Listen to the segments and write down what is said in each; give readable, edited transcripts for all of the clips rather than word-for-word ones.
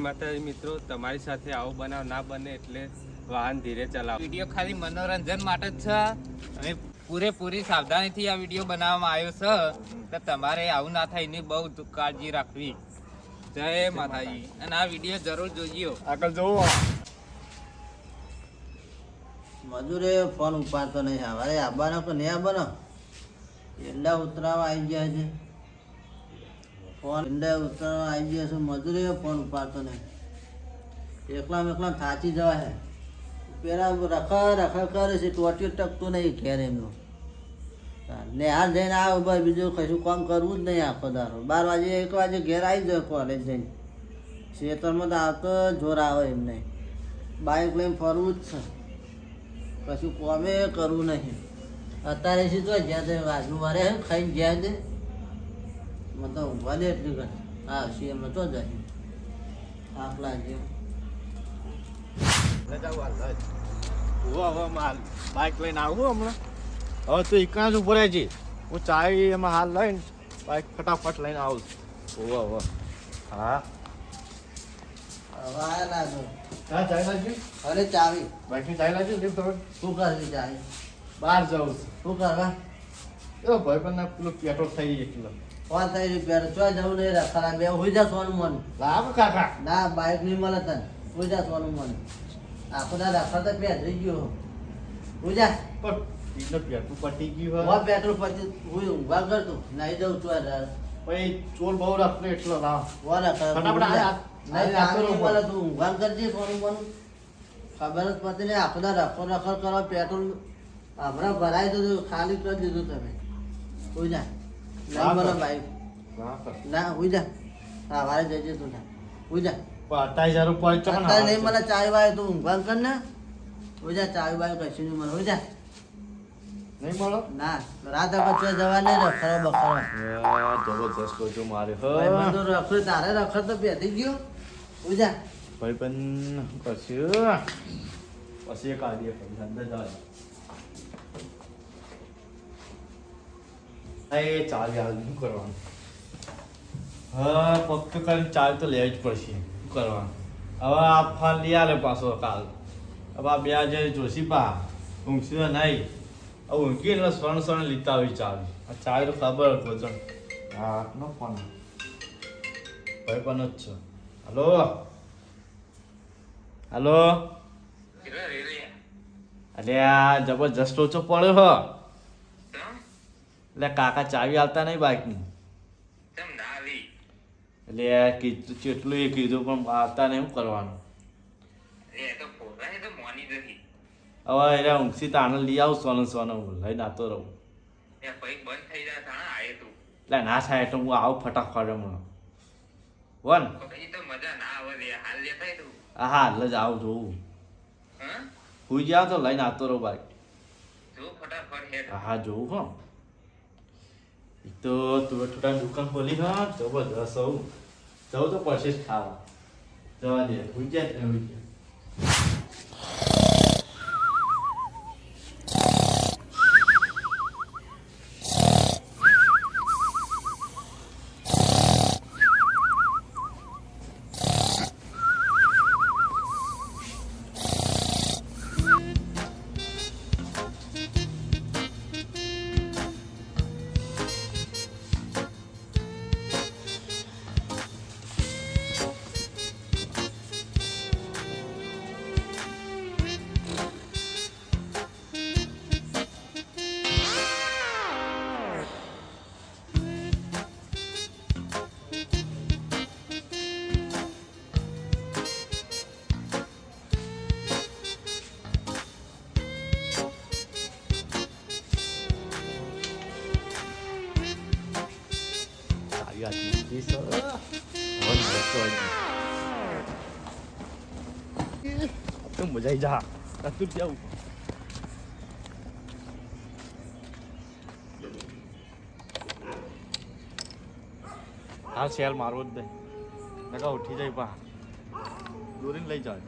માતાજી મિત્રો, તમારી સાથે આવો બનાવ ના બને એટલે વાહન ધીરે ચલાવો. વિડીયો ખાલી મનોરંજન માટે જ છે. અમે પૂરેપૂરી સાવધાનીથી આ વિડીયો બનાવવામાં આવ્યો છે, તો તમારે આવું ના થાય એની બહુ કાળજી રાખવી. જય માતાજી. અને આ વિડીયો જરૂર જોજો. આગળ જોવો. મજૂરે ફોન ઉપાડતો નહીં. સવારે આવવાનો કે નહીં આવવાનો? ઈંડા ઉતરાવા આવી ગયા છે. ઈંડા ઉતરાવા આવી ગયા છે. મજૂરે ફોન ઉપાડતો નહીં. એકલા થાચી જવા છે. પેલા રખા કરે છે, ટોટી ટકતું નહીં ઘેર એમનું. ને હાલ જઈને આવો ભાઈ, બીજું કશું કામ કરવું જ નહીં આખો દારો. 12 વાગે 1 વાગે ઘેર આવી જાય કોલેજ જઈને. ખેતરમાં તો આવતો જોર આવે એમને. બાઇક લઈને ફરવું જ છે, કશું કોમે કરવું નહીં. અત્યારે શું તો જ્યાં તે આજુ મારે ખાઈને જ્યાં દે મને ઊંઘવા દે એટલી ઘર. હા સીએમ તો જાય આખલા જેમ બાઇક લઈને આવું હમણાં. હવે તો એકણા જ ઉભો રહે છે. હું ચાય એમાં હાલ લઈને બાઇક ફટાફટ લઈને આવું છું. હવે હા હવે આયા લાગો. હા ચાય લાગી. અરે ચાવી બાઇકની ચાય લાગી. શું ખબર? શું કરવી ચાવી? બહાર જવું છે. શું કરવા? એવો ભાઈ પણ પેલું પેટ્રોલ થઈ ગઈ કિલો. 5 રૂપિયા ચો જવું નહીં રખડા બે હોઈ જા સોનું મન. લાવ કાકા. ના બાઇક નહીં મળે તને. હોઈ જા સોનું મન. આખો દા રખડતા બેસી ગયો. હોઈ જા. પણ એનો પેટ્રોલ પટી ગયું હું પેટ્રોલ પછી હું ઊંઘવા કરતો નહીં જવું છું. પછી ચોર બહુ રખડે એટલો લાવ. ફટાફટ મળે તું ઊંઘવા કરજે સોનું મન. ખબર જ પડતી નહીં. આખો દા રખડ કરો પેટ્રોલ હમણાં ભરાઈ દીધું, ખાલી કરી દીધું તમે. હોઈ જા. નહીં મળે બાઈક. ના હોઈ જા. હા વારે જજે તું ના. હોઈ જા. પણ 28,000 રૂપિયા ચો અત્યારે નહીં મને ચાય વાય તું ઊંઘવા કર ને. હોઈ જા. ચાય વાય કશું નહીં મને. હોઈ જા. નહીં મળો. ના રાત પછી જવા નહીં રખડો બખડો. જબરજસ્ત લોચો મારે. ભાઈ મને તો રખડ તારે રખડ તો બેઠી ગયો. હોઈ જા. ભાઈ પણ પછી એક આદિએ અંદર જાય. એ ચાલ યાર શું કરવાનું? હા ફક્ત કરીને ચાલ તો લેવી જ પડશે. શું કરવાનું? હવે આ ફાન લઈ આલે પાછો કાલ. હવે આ બે જે જોશી પા ઊંઘશે નહીં. હવે ઊંઘી એટલે સ્વર્ણ લીતા આવી ચાલ. આ ચાલ તો ખબર વજન. હા નો ફોન ભાઈ પણ જ છે. Hello hello. અરે આ જબરજસ્ત ઓછો પડ્યો હ. એટલે કાકા ચાવી હાલતા નહીં બાઇકની. એટલે કીધું કેટલું એ કીધું પણ આવતા નહીં. શું કરવાનું? હવે એને ઊંઘસી તાણે લઈ આવું. સોનું લઈને આવતો રહું. એટલે ના થાય એટલે હું આવું ફટાફટ હમણાં. વન હા હાલ જ આવું જોવું. હુઈ જાવ તો લઈને આવતો રહું બાઈક. હા જોવું હો. એક તો તું થોડા દુકાન ખોલી હા જબરદસ્ત હોઉં. જવું તો પડશે જ ખાવા. જવા દે હુઈ જાય હુઈ જાય. મજા આવી જા. તું જાઉં હાલ શેલ મારવો જ નહીં. નકા ઉઠી જાય પા દોરીને લઈ જાય.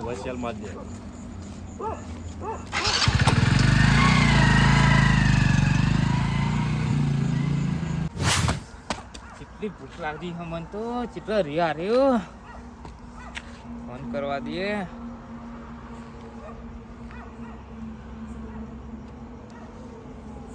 વસેલ માં દે કેટલી ભૂખ લાગી છે મને તો કેટલો રિયા રહ્યો ફોન કરવા દે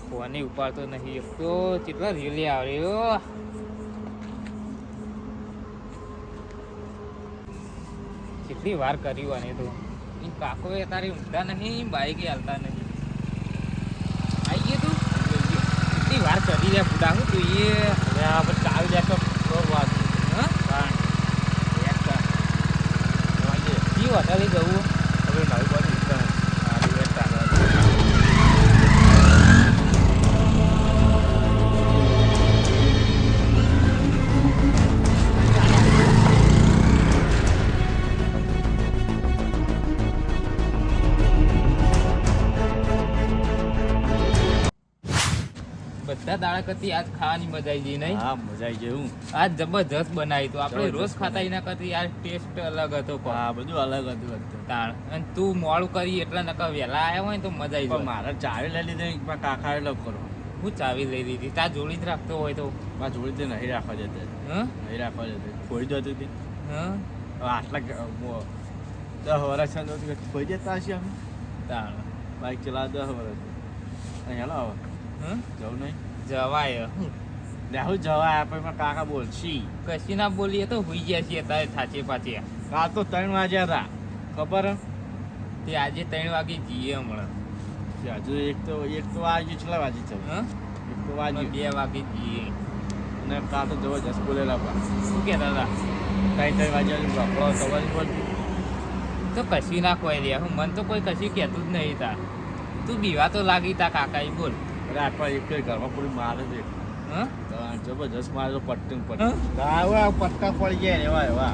ફોન ઉપાડતો નહીં એક તો કેટલો રીલી આવ્યો કેટલી વાર કર્યું આને તો એ કાકો એ તારી ઊંઘતા નહીં બાઈક હાલતા નહીં આવી ગયું તું કેટલી વાર કરી રહ્યા બુડા હું તું એ આપણે ચાવી લે તો વાત હા વાગે કી હોટલે જવું હવે નવી બાજુ સારું એક ચાલે બધા દાડા કરતી આજ ખાવાની મજા આવી ગઈ નહીં હા મજા આવી જાય હું આજ જબરજસ્ત બનાવી તો આપણે રોજ જબરજસ્ત ખાતા એના કરતી આ ટેસ્ટ અલગ હતો પણ હા બધું અલગ હતું તાણ અને તું મોડું કરી એટલે નકર વહેલા આવ્યા હોય ને તો મજા આવી પણ જાય મારે ચાવી લઈ લીધી મારા કાકા એટલે કરો હું ચાવી લઈ લીધી તાર જોડી જ રાખતો હોય તો મારા જોડી નહીં રાખવા જતે હા નહીં રાખવા જતે ખોઈ જતી હતી હા હવે આટલા 10 વર્ષ ખોઈ જતા હશે અમે તાણ બાઇક ચલાવે 10 વર્ષ અહીં હેલો હવે હા જવું નહીં જવાય હું રાહુલ જવા આપણે મારા કાકા બોલશી કશી ના બોલીએ તો હોઈ ગયા છીએ તારે થાચે પાચે કાલ તો 3 વાગ્યા હતા ખબર હે? તે આજે 3 વાગે જઈએ હમણાં હજુ એક તો વાગ્યું છેલ્લા વાગી છે હા એક તો વાગ્યું 2 વાગે જઈએ અને કાલ તો જબરજસ્ત બોલેલા પણ શું કહેતા હતા 3 વાગ્યા બપડો સવારી બોલ તો કશી ના કોઈ રે હું મન તો કોઈ કશી કહેતું જ નહીં તાર તું બીવા તો લાગી તા કાકા ઈ બોલ અરે આપણા એક ઘરમાં પૂરી મારે છે હા જબરજસ્ત મારે તો પટ્ટું હા? પટ્ટું પટ્ટા પડી ગયા એવા એવા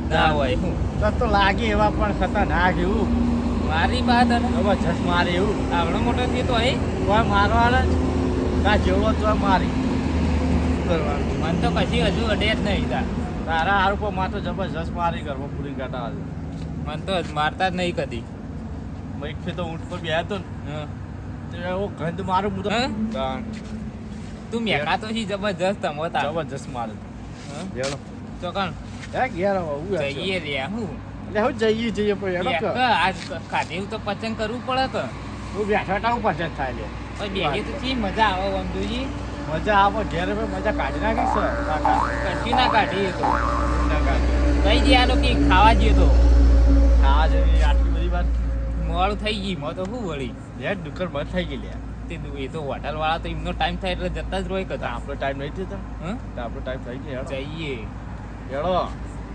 ના હોય હું તો લાગે એવા પણ ખતરનાક એવું મારી વાત અને જબરજસ્ત મારે એવું આવડો મોટો થયો તો અહીં કોઈ મારવાના જ કા જેવો તો મારી શું કરવાનું મન તો કશી હજુ અડે જ નહીં તાર તારા હારું પર માર તો જબરજસ્ત મારી ઘરમાં પૂરી કાઢા હાલ મન તો મારતા જ નહીં કદી એક ફે તો ઊંટ પર બેહતો ને હા. તો એવો ગંધ મારું હું તો હે? તાણ. તું મેકાતો છી જબરજસ્ત તમો તાર જબરજસ્ત મારે હા? જેલો ચોકણ હે ઘેર આવું જઈએ રે હું એટલે હું જઈએ પણ એનો એક આજ ખાધેવું તો પચંગ કરવું પડે કે હું બેઠા ટાઉં પાછા થાય લે પણ બેહી તો ચી મજા આવે વંદુજી મજા આવે ઘેર ભાઈ મજા કાઢી નાખી છે કાકા કશી ના કાઢી તો ના કાઢી કઈ જઈએ આનો કે ખાવા જઈએ તો ખાવા જેવી આટલી બધી વાત મોડું થઈ ગઈ મો તો શું વળી યાર દુકાન બંધ થઈ ગઈ લે એ તો હોટલ વાળા તો એમનો ટાઈમ થાય એટલે જતા જ રોય કદા આપણો ટાઈમ નહીં થયો હા તો આપણો ટાઈમ થઈ ગયો જઈએ હેડો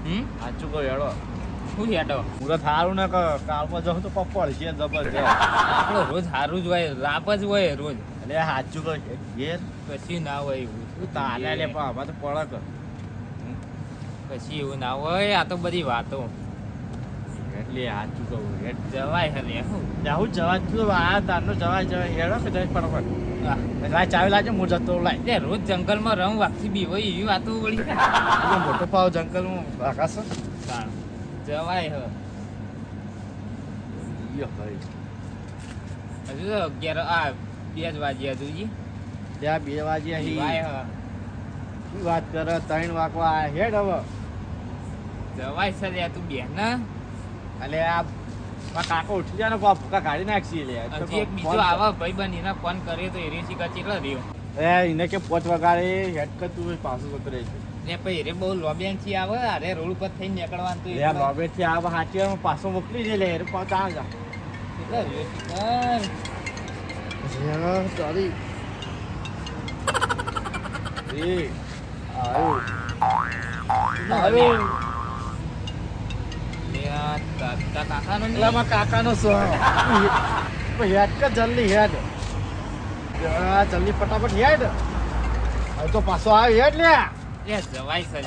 હમ સાચું કહો હેડો શું હેડો મુરત સારું ને કાલમાં જાઉં તો પપ્પડ છે જબરજસ્ત આપણો રોજ સારું જ હોય લાભ જ હોય રોજ એટલે સાચું કહો ઘેર કશી ના હોય એવું તું તારે લે પણ આમાં તો પડક કશી એવું ના હોય આ તો બધી વાતો એટલે સાચું કહું હેડ જવાય હલે હું હું જવા તું આ તારનો જવાય હેડો કે જાય ફટાફટ લાય ચાવી લાવજો હું જતો લાય એટલે રોજ જંગલમાં રમ વાગથી બી હોય એવી વાતો વળી એટલે મોટો પાવ જંગલમાં આકાશ તાણ જવાય હ યો ભાઈ હજુ તો 11 આ 2 જ વાગ્યા હજુજી ત્યાં 2 વાગ્યા જવાય હ શું વાત કરે 3 વાગવા હેડ હવે જવાય છે લે તું બે ના એટલે આ કાકો ઉઠી જાય ને ફૂકા કાઢી નાખશી લે હજી એક બીજો આવા ભાઈ બન એના ફોન કરે તો એરી શીખા કેટલા રહ્યો એને કે 5 વગાડે હેડ કર તું પાછું ઉતરે છે ને પછી રે બહુ લોબિયાન થી આવે અરે રોડ ઉપર થઈને નીકળવાનું તો યાર લોબે થી આ હાથીમાં પાછો મોકલી દે લે રે પાછા જા કેટલા રહ્યો શીખર યાર તારી એ આયો આયો તારા કાકાનો એટલે મારા કાકાનો સો હેડ કે જલ્દી હેડ જલ્દી ફટાફટ હેડ હવે તો પાછો આવે હેડ લે એ જવાય છે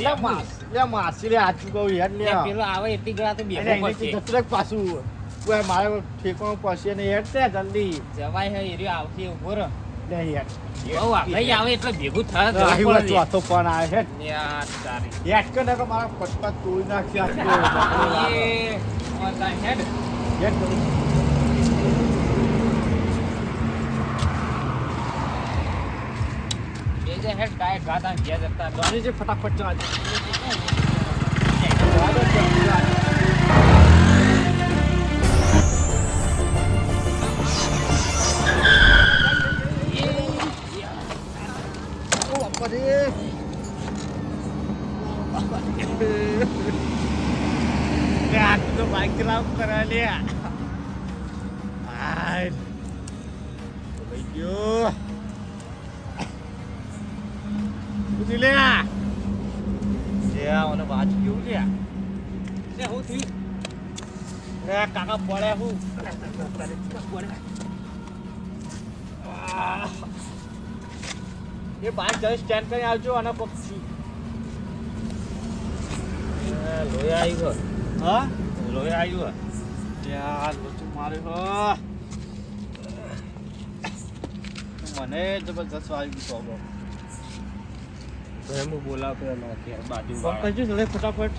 લે માસી લે હાચું કહું હેડ લે પેલો આવે એટલી ગળા તો બેઠો પડશે જતું રે પાછું કોઈ મારે ઠેકાણું પડશે ને હેડ તે જલ્દી જવાય હે એરિયો આવશે ઉભો રહો લે હેડ બહુ આગળ આવે એટલે ભેગું થાય રાહી ચોથો ફોન આવે હેડ યાર તારી હેડ કે ને મારા પટ્ટા તોડી નાખ્યા એ વાતા હેડ એક કરી એ જે હેડ કાય ગાતા ગયા જતા ગાડી જે ફટાફટ ચાલ તો બાઇક ચલાવ કરા લે આય ભાઈ ગયો ઉધી લે જે ઓને વાચ કેવું લે લે હું થયું એ કાકા પડે હું એ બાઇક જઈ સ્ટેન્ડ કરી આવજો અને પક્ષી લોહી આવ્યો હા લોહી આવ્યો યાર લોચું મારે હો મને જબરજસ્ત આવી ગયું પ્રોબ્લેમ તો એમ બોલાવ પેલા કે બાજુ ફોન કરજો જલ્દી ફટાફટ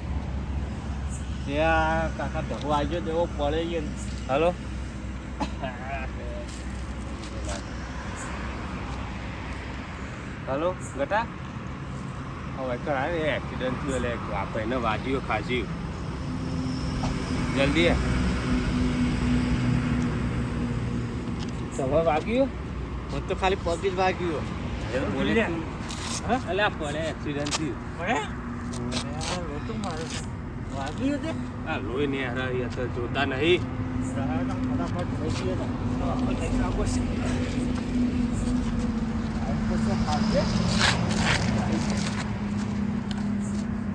ત્યાં કાકા ધબો આવજો દેવો પડે ગયો ને હાલો હાલો ગટા હવે કરાય ને એક્સિડન્ટ થયો એટલે આપણે એને વાગ્યો ખાસી જલ્દી તમે વાગ્યું મને તો ખાલી પગ જ વાગ્યું બોલે હા અલ્યા પડે એક્સિડન્ટ થયું પડે લોચું મારે વાગ્યું છે આ લોહી ને હરાવી તો જોતા નહીં ફટાફટ થઈ ગયો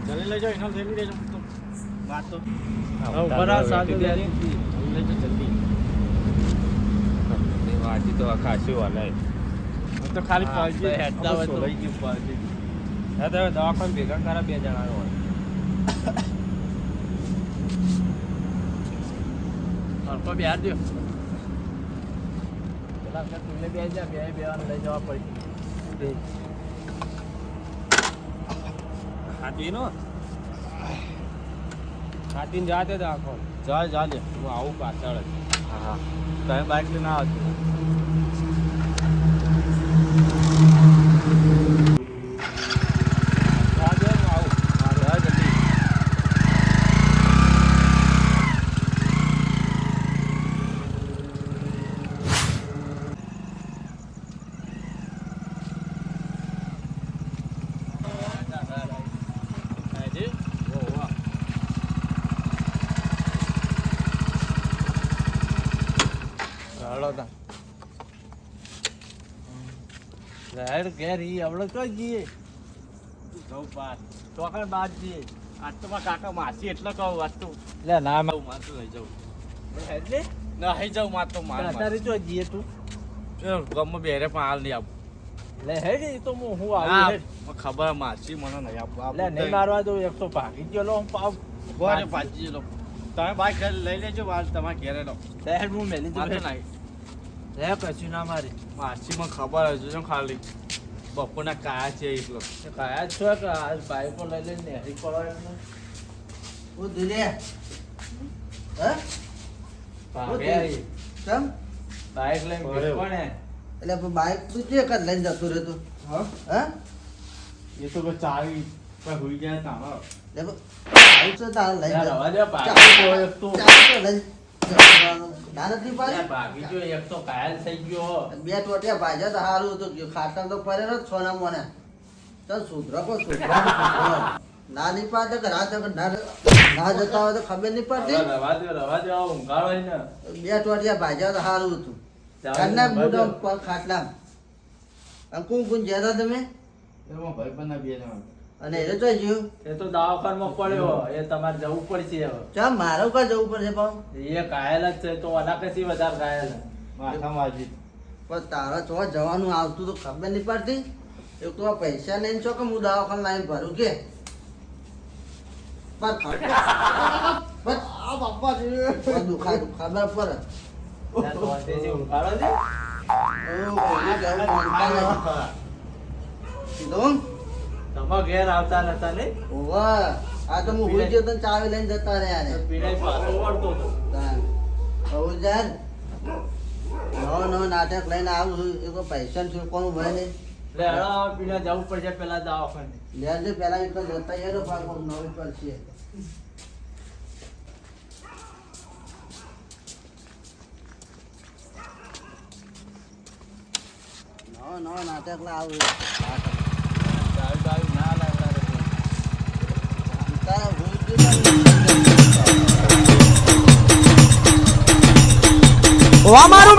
જલ્દી લેજો એનો જલ્દી લેજો તો વાત તો બરાબર સાચું લેજો જલ્દી વાંચી તો ખાસી વાલાય તો ખાલી હા, પાજી તો હેડતા હોય તો. લઈ ગયું પાજી હા તો દવાખાને ભેગા કરા 2 જણાનો હોય અલ્પ બિહાર દો પેલા કે તુલે બે જા બે બેવાને લઈ જવા પડી હાથીનો હાથીને જાતે દવાખાને જા જા લે હું આવું પાછળ જ હા તમે બાઇક લઈને આવજો જાતે હું આવું હા જલ્દી રાઈડ ઘેર ઈ આપણે કઈ જઈએ જવું બાર ચોકડ બાદ જઈએ આજ તો મારા કાકા માસી એટલે કહું વાત તો લે ના મારતું લઈ જાઉં એટલે ના હઈ જાઉં માર તો માર અત્યારે જો જઈએ તું ગમ બેરે પણ હાલ નહીં આપું લે હેડ ઈ તો હું ના, આવું હેડ. મને ખબર માસી મને નહીં આપું લે નહીં મારવા દઉં એક તો ભાગી ગયો લો હું પાવ બોરે પાછી લો તમે બાઈક લઈ લેજો બાર તમારે ઘેરે લો લે હેડ હું મેલી દઉં માથે હેડ. નહીં લે કશું ના મારી માસી મને ખબર હજુ છે ખાલી બપોરના કાયા છે એટલો એ કયા છો કે આ બાઈકો લઈ લઈને નેહરી પડવા એમને હું દુલે હે ભાગે ઈ. કેમ બાઈક લઈને પડ્યો. કોણે એટલે પણ બાઈક તું જે કર લઈને જતો રહેતો હા હા એ તો કોઈ ચાવી કોઈ હુઈ ગયા તામા લે પણ બાઈક તો તારે લઈને યાર, જતો. રવા દે, ભાગી ચાવી ગયો એક તો. ચાવી તો લઈને જવાનું. ના નથી લે, પાડી ભાગી ગયો એક તો ઘાયલ થઈ ગયો બે ટોટિયા ભાજ્યા તો સારું હતું ખાતર તો પડેલો જ સોના મોને ચાલ સુધરો કો સુધરો ના નહીં પાડે કે રાત ના જતા હોય તો ખબર નહીં પડતી હવે રવા દે ઊંઘાડો ને બે ટોટિયા ભાજ્યા તો સારું હતું ઘરના બુડા ઉપર ખાટલા અને કોણ કોણ જ્યાં તમે એમાં ભાઈ બંને બે જણા અને એ તો જીવ એ તો દવાખાનામાં પડ્યો એ તમારે જવું પડશે હવે ચા મારો કા જવું પડશે પાઉં એ ઘાયલ જ છે તો આના કશી વધારે ઘાયલ માથામાં વાજી પણ તારા તો જવાનું આવતું તો ખબર નહીં પડતી એક તો આ પૈસા નહીં છો કે હું દવાખાને લાવીને ભરું કે પણ દુખા ખબર પડે ઊંઘાડો ને કીધું તમે ઘેર આવતા નતા ને ઓવા આ તો હું ભૂલ ગયો તો ચાવી લઈને જતા રહ્યા ને પીડાઈ પાછો વળતો હતો. બહુ જાય નવો નવો નાટક લઈને આવું છું એ કોઈ પૈસા ચૂકવાનું હોય નહીં લે હેડો પીડા જવું પડશે પેલા દવાખાને. લેજે પેલા એક તો જતા યાર પાક નવી પડશે નવો નવો નાટક લા આવું ચાવી ના લાવતા રહેજો. તારા ભૂલ ગયો ઓ અમારું